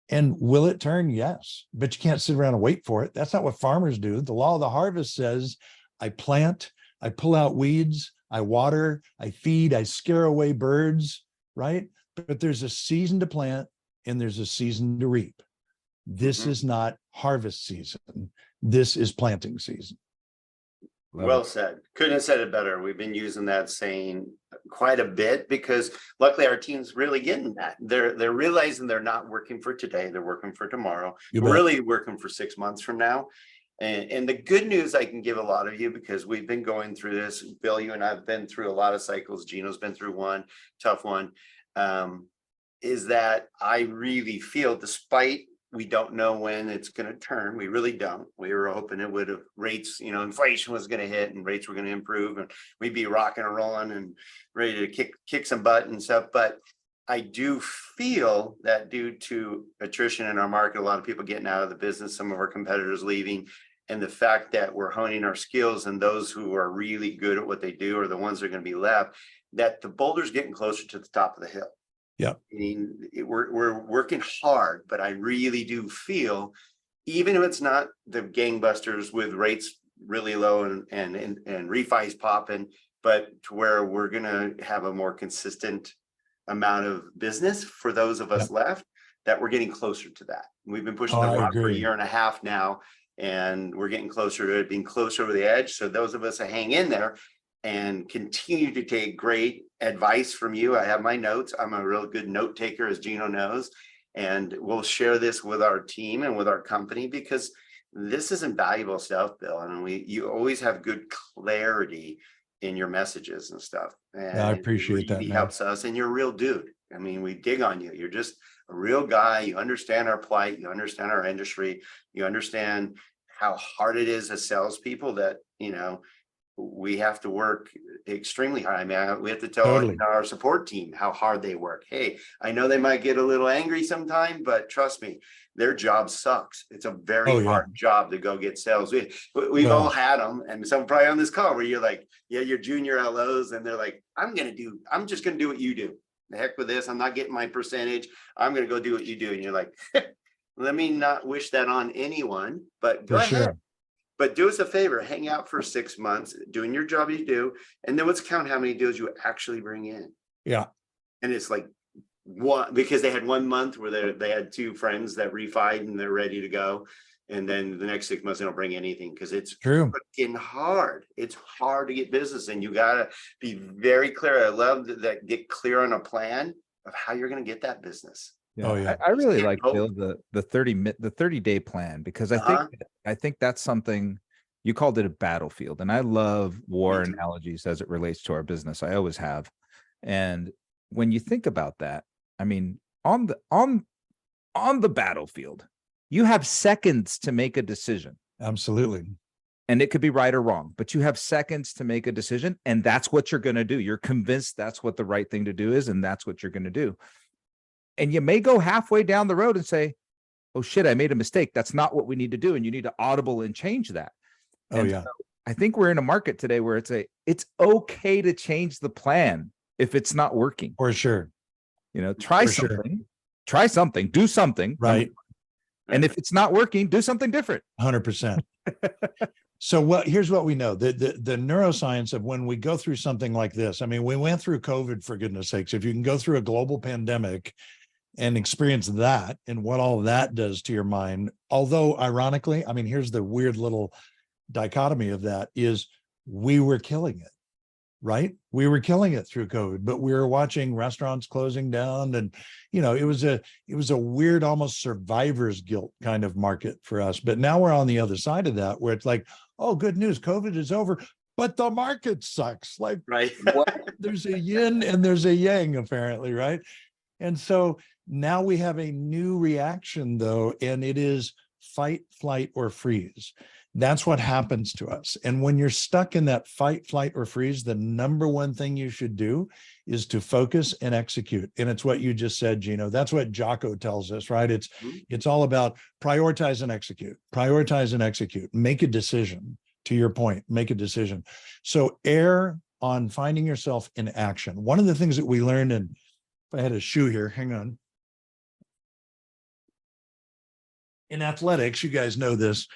And will it turn? Yes. But you can't sit around and wait for it. That's not what farmers do. The law of the harvest says, I plant, I pull out weeds, I water, I feed, I scare away birds, right? But there's a season to plant and there's a season to reap. This is not harvest season. This is planting season. Well said. Couldn't have said it better. We've been using that saying quite a bit because luckily our team's really getting that. They're realizing they're not working for today. They're working for tomorrow. We're really working for 6 months from now. And the good news I can give a lot of you, because we've been going through this, Bill, you and I've been through a lot of cycles. Gino's been through one tough one, is that I really feel, despite we don't know when it's going to turn. We really don't. We were hoping it would have rates, inflation was going to hit and rates were going to improve and we'd be rocking and rolling and ready to kick some butt and stuff. But I do feel that due to attrition in our market, a lot of people getting out of the business, some of our competitors leaving, and the fact that we're honing our skills and those who are really good at what they do are the ones that are going to be left, that the boulder's getting closer to the top of the hill. Yeah. I mean, we're working hard, but I really do feel, even if it's not the gangbusters with rates really low and refis popping, but to where we're going to have a more consistent amount of business for those of us left, that we're getting closer to that. We've been pushing the rock for a year and a half now, and we're getting closer to it being closer over the edge. So those of us that hang in there and continue to take great advice from you. I have my notes. I'm a real good note taker, as Gino knows, and we'll share this with our team and with our company because this is invaluable stuff, Bill. And you always have good clarity in your messages and stuff. And I appreciate that, It man. helps us, and you're a real dude. I mean, we dig on you. You're just a real guy. You understand our plight. You understand our industry. You understand how hard it is as salespeople that, we have to work extremely hard. I mean, we have to tell our support team how hard they work. Hey, I know they might get a little angry sometime, but trust me, their job sucks. It's a very hard job to go get sales. We've all had them, and some probably on this call where you're like, yeah, you're junior LOs, and they're like, I'm just gonna do what you do. The heck with this. I'm not getting my percentage. I'm gonna go do what you do. And you're like, let me not wish that on anyone, but go ahead. But do us a favor, hang out for 6 months, doing your job you do, and then let's count how many deals you actually bring in. Yeah. And it's like one, because they had 1 month where they had two friends that refied and they're ready to go. And then the next 6 months, they don't bring anything because it's freaking hard. It's hard to get business, and you got to be very clear. I love that get clear on a plan of how you're going to get that business. Yeah. I really like, Bill, the 30-day plan, because I think that's something. You called it a battlefield, and I love war analogies as it relates to our business. I always have. And when you think about that, I mean, on the battlefield, you have seconds to make a decision. Absolutely. And it could be right or wrong, but you have seconds to make a decision, and that's what you're going to do. You're convinced that's what the right thing to do is, and that's what you're going to do. And you may go halfway down the road and say, oh shit, I made a mistake. That's not what we need to do. And you need to audible and change that. So I think we're in a market today where it's okay to change the plan if it's not working. For sure. Try something, do something. Right. And if it's not working, do something different. 100%. So here's what we know. The neuroscience of when we go through something like this, I mean, we went through COVID, for goodness sakes. If you can go through a global pandemic and experience that and what all that does to your mind, although ironically, I mean, here's the weird little dichotomy of that is we were killing it, right? We were killing it through COVID, but we were watching restaurants closing down, and it was a weird, almost survivor's guilt kind of market for us. But now we're on the other side of that, where it's like, oh, good news, COVID is over, but the market sucks. Like, right. There's a yin and there's a yang, apparently, right? And so now we have a new reaction, though, and it is fight, flight, or freeze. That's what happens to us. And when you're stuck in that fight, flight, or freeze, the number one thing you should do is to focus and execute. And it's what you just said, Gino. That's what Jocko tells us, right? It's all about prioritize and execute, prioritize and execute, make a decision. To your point, make a decision. So err on finding yourself in action. One of the things that we learned, and if I had a shoe here, hang on. In athletics, you guys know this,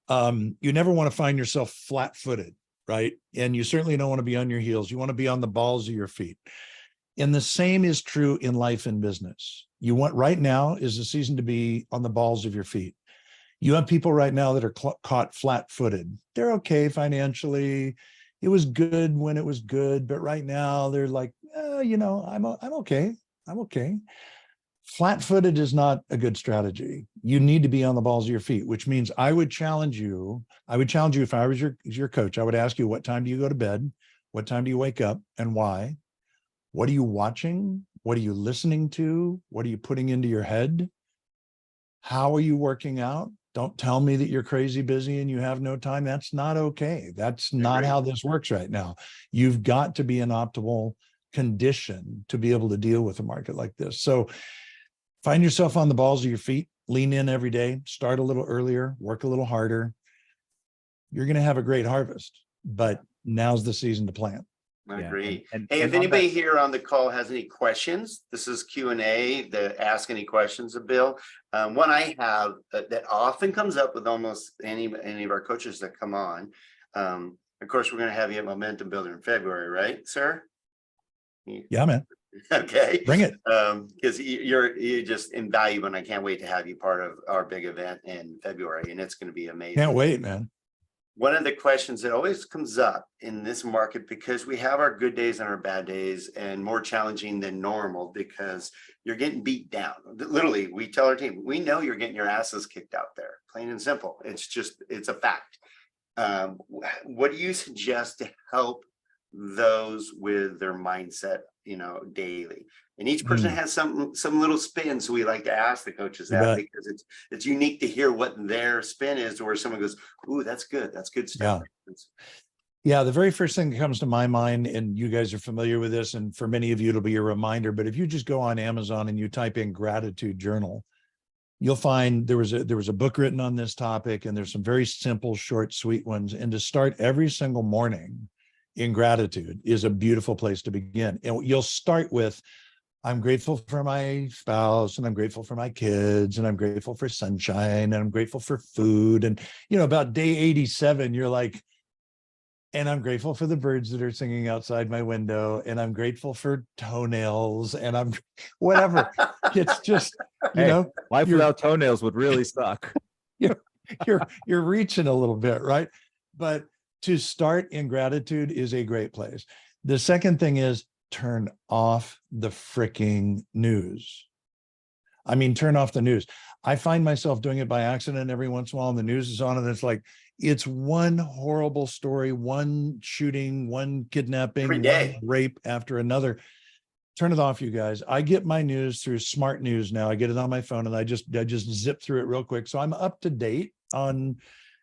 you never want to find yourself flat-footed, right? And you certainly don't want to be on your heels. You want to be on the balls of your feet. And the same is true in life and business. You want, right now is the season to be on the balls of your feet. You have people right now that are caught flat-footed. They're okay financially. It was good when it was good, but right now they're like, I'm okay. I'm okay. Flat-footed is not a good strategy. You need to be on the balls of your feet, which means I would challenge you. If I was your coach, I would ask you, what time do you go to bed? What time do you wake up and why? What are you watching? What are you listening to? What are you putting into your head? How are you working out? Don't tell me that you're crazy busy and you have no time. That's not okay. That's not how this works right now. You've got to be in optimal condition to be able to deal with a market like this. So find yourself on the balls of your feet, lean in every day, start a little earlier, work a little harder. You're going to have a great harvest, but now's the season to plant. I agree. And Hey, if on anybody that- here on the call has any questions, this is Q&A, the ask any questions of Bill. One I have that often comes up with almost any of our coaches that come on. Of course, we're going to have you at Momentum Builder in February, right, sir? Yeah, man. Okay. Bring it. Because you're just invaluable, and I can't wait to have you part of our big event in February, and it's going to be amazing. Can't wait, man. One of the questions that always comes up in this market, because we have our good days and our bad days, and more challenging than normal because you're getting beat down. Literally, we tell our team, we know you're getting your asses kicked out there, plain and simple. It's a fact. What do you suggest to help those with their mindset, daily? And each person has some little spin, so we like to ask the coaches that, because it's unique to hear what their spin is, where someone goes, "Ooh, that's good stuff." Yeah, the very first thing that comes to my mind, and you guys are familiar with this, and for many of you it'll be a reminder, but if you just go on Amazon and you type in gratitude journal, you'll find there was a book written on this topic, and there's some very simple, short, sweet ones. And to start every single morning in gratitude is a beautiful place to begin. And you'll start with, I'm grateful for my spouse, and I'm grateful for my kids, and I'm grateful for sunshine, and I'm grateful for food. And, about day 87, you're like, and I'm grateful for the birds that are singing outside my window, and I'm grateful for toenails, and I'm whatever. It's just, life without toenails would really suck. You're reaching a little bit, right? But to start in gratitude is a great place. The second thing is turn off the freaking news. I mean, turn off the news. I find myself doing it by accident every once in a while, and the news is on, and it's like, it's one horrible story, one shooting, one kidnapping, one rape after another. Turn it off, you guys. I get my news through smart news now. I get it on my phone, and I just zip through it real quick. So I'm up to date on,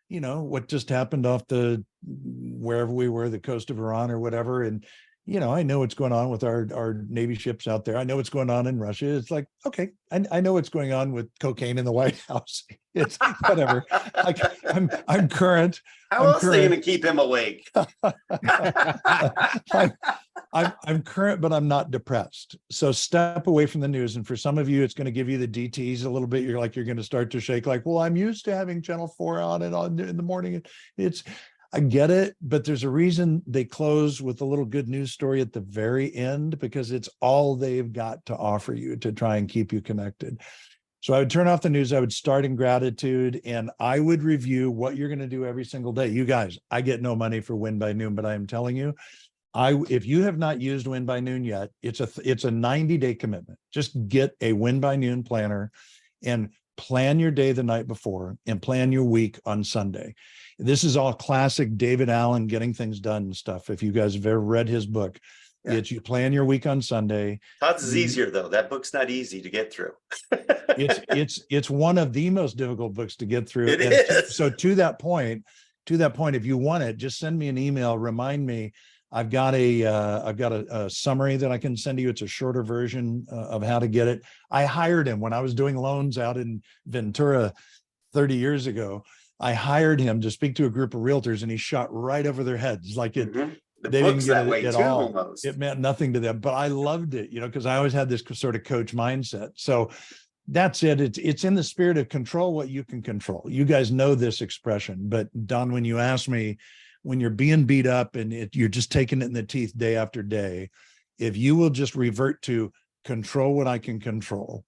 what just happened off wherever we were, the coast of Iran or whatever. And, I know what's going on with our Navy ships out there. I know what's going on in Russia. It's like, okay, I know what's going on with cocaine in the White House. It's whatever. Like I'm current. How else are they going to keep him awake? I'm current, but I'm not depressed. So step away from the news. And for some of you, it's going to give you the DTs a little bit. You're going to start to shake like, well, I'm used to having Channel 4 on in the morning. I get it, but there's a reason they close with a little good news story at the very end, because it's all they've got to offer you to try and keep you connected. So I would turn off the news. I would start in gratitude, and I would review what you're going to do every single day. You guys, I get no money for Win by Noon, but I am telling you, if you have not used Win by Noon yet, it's a 90-day commitment. Just get a Win by Noon planner and plan your day the night before and plan your week on Sunday. This is all classic David Allen getting things done and stuff. If you guys have ever read his book, Yeah. It's you plan your week on Sunday. Thoughts is easier though. That book's not easy to get through. It's one of the most difficult books to get through. It And is. so to that point, if you want it, just send me an email, remind me. I've got a summary that I can send you. It's a shorter version of how to get it. I hired him when I was doing loans out in Ventura 30 years ago. I hired him to speak to a group of realtors, and he shot right over their heads. Like it, Mhm. The they didn't book's get that it way at too, all. almost. It meant nothing to them, but I loved it, because I always had this sort of coach mindset. So that's it. It's in the spirit of control what you can control. You guys know this expression, but Don, when you ask me, when you're being beat up and you're just taking it in the teeth day after day, if you will just revert to control what I can control,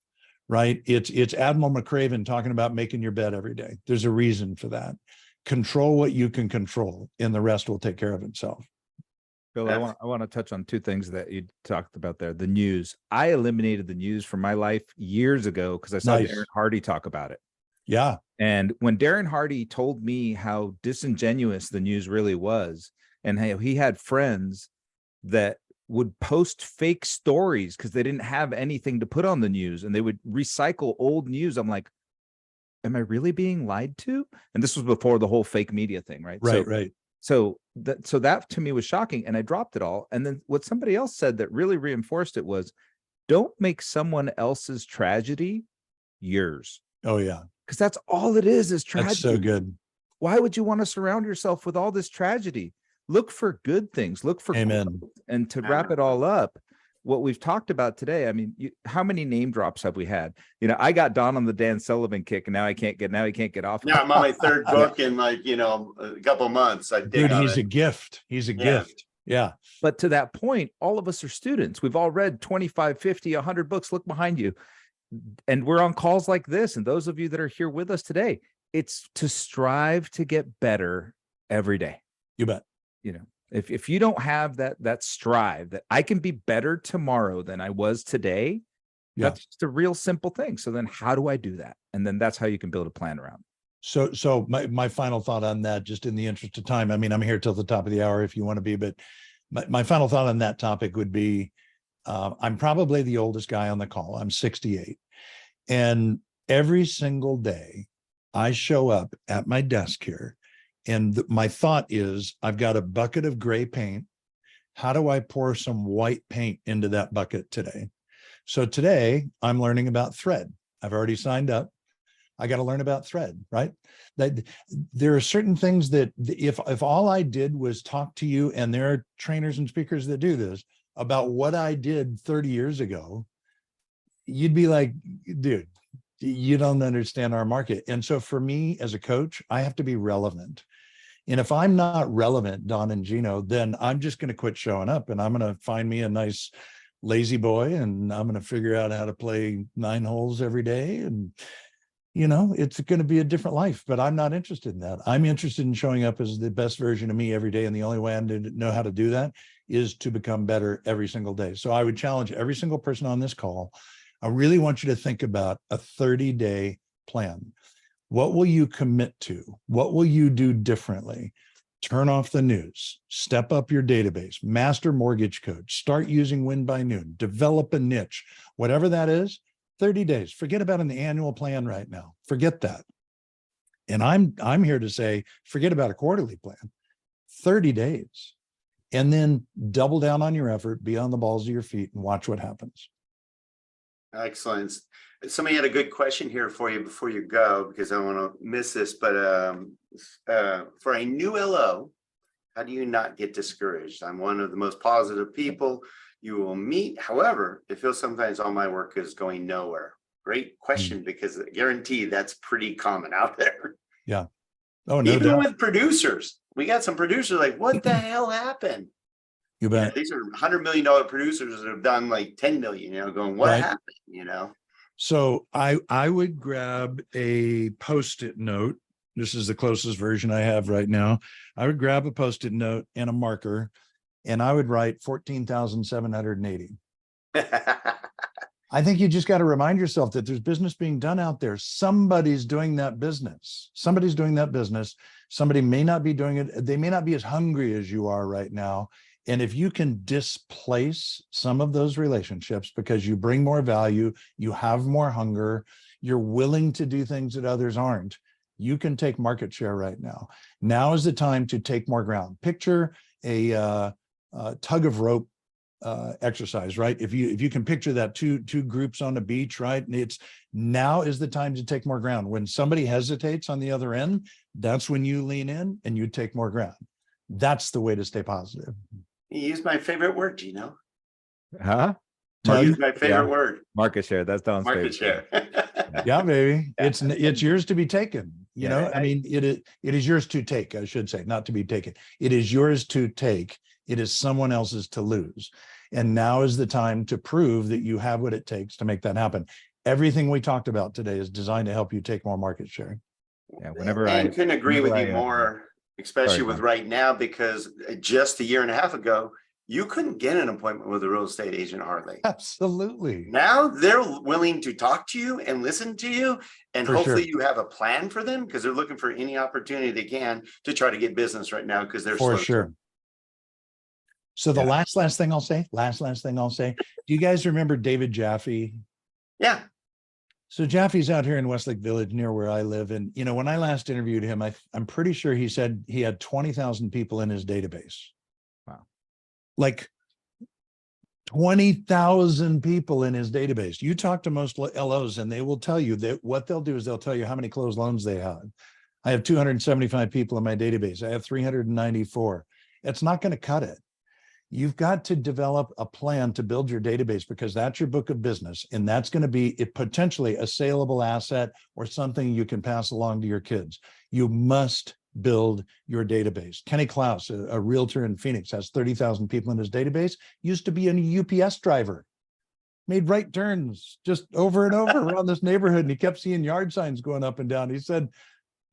right? It's Admiral McCraven talking about making your bed every day. There's a reason for that. Control what you can control, and the rest will take care of itself. Bill, I want to touch on two things that you talked about there. The news. I eliminated the news from my life years ago because I saw Nice. Darren Hardy talk about it. Yeah. And when Darren Hardy told me how disingenuous the news really was, and how he had friends that would post fake stories because they didn't have anything to put on the news, and they would recycle old news. I'm like, am I really being lied to? And this was before the whole fake media thing, right? Right. So that to me was shocking, and I dropped it all. And then what somebody else said that really reinforced it was, don't make someone else's tragedy yours. Oh yeah. Because that's all it is tragedy. That's so good. Why would you want to surround yourself with all this tragedy? Look for good things. Look for Amen. growth. And to wrap it all up, what we've talked about today, I mean, how many name drops have we had? I got Don on the Dan Sullivan kick, and now he can't get off. Yeah, I'm on my third book in a couple months. Dude, he's a gift. He's a gift. Yeah. But to that point, all of us are students. We've all read 25, 50, 100 books. Look behind you. And we're on calls like this. And those of you that are here with us today, it's to strive to get better every day. You bet. If you don't have that strive that I can be better tomorrow than I was today, that's just a real simple thing. So then how do I do that? And then that's how you can build a plan around. So my final thought on that, just in the interest of time, I mean, I'm here till the top of the hour if you want to be, but my final thought on that topic would be, I'm probably the oldest guy on the call. I'm 68. And every single day I show up at my desk here, and my thought is, I've got a bucket of gray paint. How do I pour some white paint into that bucket today? So today I'm learning about thread. I've already signed up. I got to learn about thread, right? That there are certain things that if all I did was talk to you, and there are trainers and speakers that do this, about what I did 30 years ago, you'd be like, dude, you don't understand our market. And so for me as a coach, I have to be relevant. And if I'm not relevant, Don and Gino, then I'm just going to quit showing up, and I'm going to find me a nice lazy boy, and I'm going to figure out how to play 9 holes every day. And, it's going to be a different life, but I'm not interested in that. I'm interested in showing up as the best version of me every day. And the only way I know how to do that is to become better every single day. So I would challenge every single person on this call. I really want you to think about a 30-day plan. What will you commit to? What will you do differently? Turn off the news, step up your database, master mortgage code, start using Win by Noon, develop a niche, whatever that is, 30 days. Forget about an annual plan right now. Forget that. And I'm here to say, forget about a quarterly plan, 30 days, and then double down on your effort, be on the balls of your feet, and watch what happens. Excellent. Somebody had a good question here for you before you go, because I don't want to miss this, but for a new LO, how do you not get discouraged? I'm one of the most positive people you will meet. However, it feels sometimes all my work is going nowhere. Great question, because I guarantee that's pretty common out there. Yeah. Oh, no Even doubt. with producers, we got some producers like, what the hell happened? You bet. These are $100 million producers that have done like 10 million, going, what happened, So I would grab a Post-it note. This is the closest version I have right now. I would grab a Post-it note and a marker, and I would write 14,780. I think you just got to remind yourself that there's business being done out there. Somebody's doing that business. Somebody's doing that business. Somebody may not be doing it. They may not be as hungry as you are right now. And if you can displace some of those relationships because you bring more value, you have more hunger, you're willing to do things that others aren't, you can take market share right now. Now is the time to take more ground. Picture a tug of rope exercise, right? If you can picture that two groups on the beach, right? And it's now is the time to take more ground. When somebody hesitates on the other end, that's when you lean in and you take more ground. That's the way to stay positive. You used my favorite word, Gino. Huh? You Tug? used my favorite Yeah. word, Market share. That's Don's market favorite. share. Yeah, baby. It's yours to be taken. You Yeah. know, I mean, it is yours to take, I should say, not to be taken. It is yours to take. It is someone else's to lose. And now is the time to prove that you have what it takes to make that happen. Everything we talked about today is designed to help you take more market share. Yeah. Whenever And I couldn't agree with you more, especially sorry, with Don. right now, because just a year and a half ago, you couldn't get an appointment with a real estate agent hardly. Absolutely. Now they're willing to talk to you and listen to you, and For hopefully sure. you have a plan for them, because they're looking for any opportunity they can to try to get business right now, because they're For slow. sure. So the Yeah. last thing I'll say, do you guys remember David Jaffe? Yeah. So Jaffe's out here in Westlake Village near where I live. And, you know, when I last interviewed him, I'm pretty sure he said he had 20,000 people in his database. Wow. Like 20,000 people in his database. You talk to most LOs and they will tell you that what they'll do is they'll tell you how many closed loans they have. I have 275 people in my database. I have 394. It's not going to cut it. You've got to develop a plan to build your database, because that's your book of business. And that's going to be potentially a saleable asset or something you can pass along to your kids. You must build your database. Kenny Klaus, a realtor in Phoenix, has 30,000 people in his database, used to be a UPS driver, made right turns just over and over around this neighborhood. And he kept seeing yard signs going up and down. He said,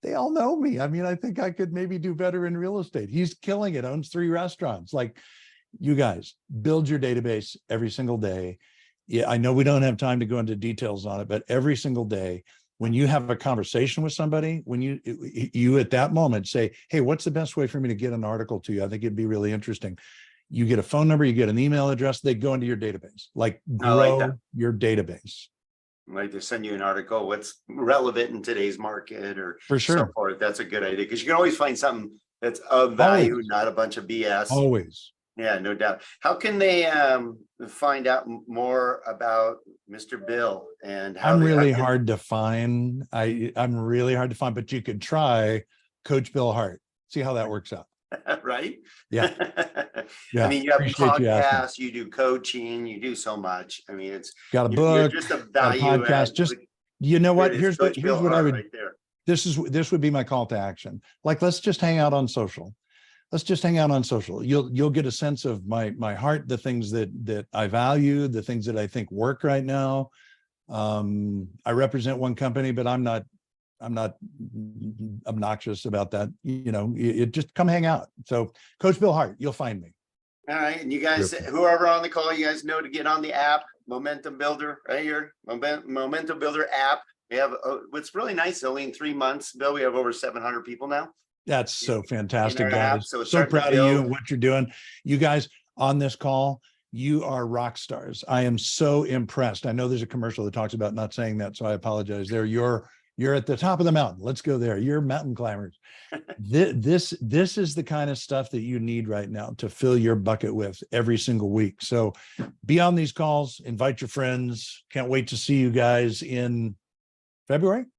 they all know me. I mean, I think I could maybe do better in real estate. He's killing it, owns 3 restaurants. Like, you guys, build your database every single day. Yeah, I know we don't have time to go into details on it, but every single day, when you have a conversation with somebody, when you at that moment say, hey, what's the best way for me to get an article to you? I think it'd be really interesting. You get a phone number, you get an email address, they go into your database. Like, I like grow that. your database. Like to send you an article, what's relevant in today's market, or For so sure. forth. That's a good idea, because you can always find something that's of value, Always. not a bunch of BS. Always. Yeah, no doubt. How can they find out more about Mr. Bill and how I'm they really how can- hard to find. I'm really hard to find, but you could try Coach Bill Hart. See how that works out. right? Yeah. Yeah. I mean, you have Appreciate you asking. podcasts, you do coaching, you do so much. I mean, it's Got a you're book, just a got a value podcast. add. Just, you know what? Here's Here's Bill what I Hart would, right there. this would be my call to action. Like, let's just hang out on social. Let's just hang out on social. You'll get a sense of my heart, the things that I value, the things that I think work right now. I represent one company, but I'm not obnoxious about that. You know, it just come hang out. So Coach Bill Hart, you'll find me. All right, and you guys, Beautiful. whoever on the call, you guys know to get on the app, Momentum Builder, right here, Momentum Builder app. We have what's really nice. Only in 3 months, Bill, we have over 700 people now. That's so fantastic, in our app, guys. so it's So starting to proud of you build. and what you're doing. You guys on this call, you are rock stars. I am so impressed. I know there's a commercial that talks about not saying that, so I apologize there. You're at the top of the mountain. Let's go there. You're mountain climbers. This is the kind of stuff that you need right now to fill your bucket with every single week. So be on these calls, invite your friends. Can't wait to see you guys in February.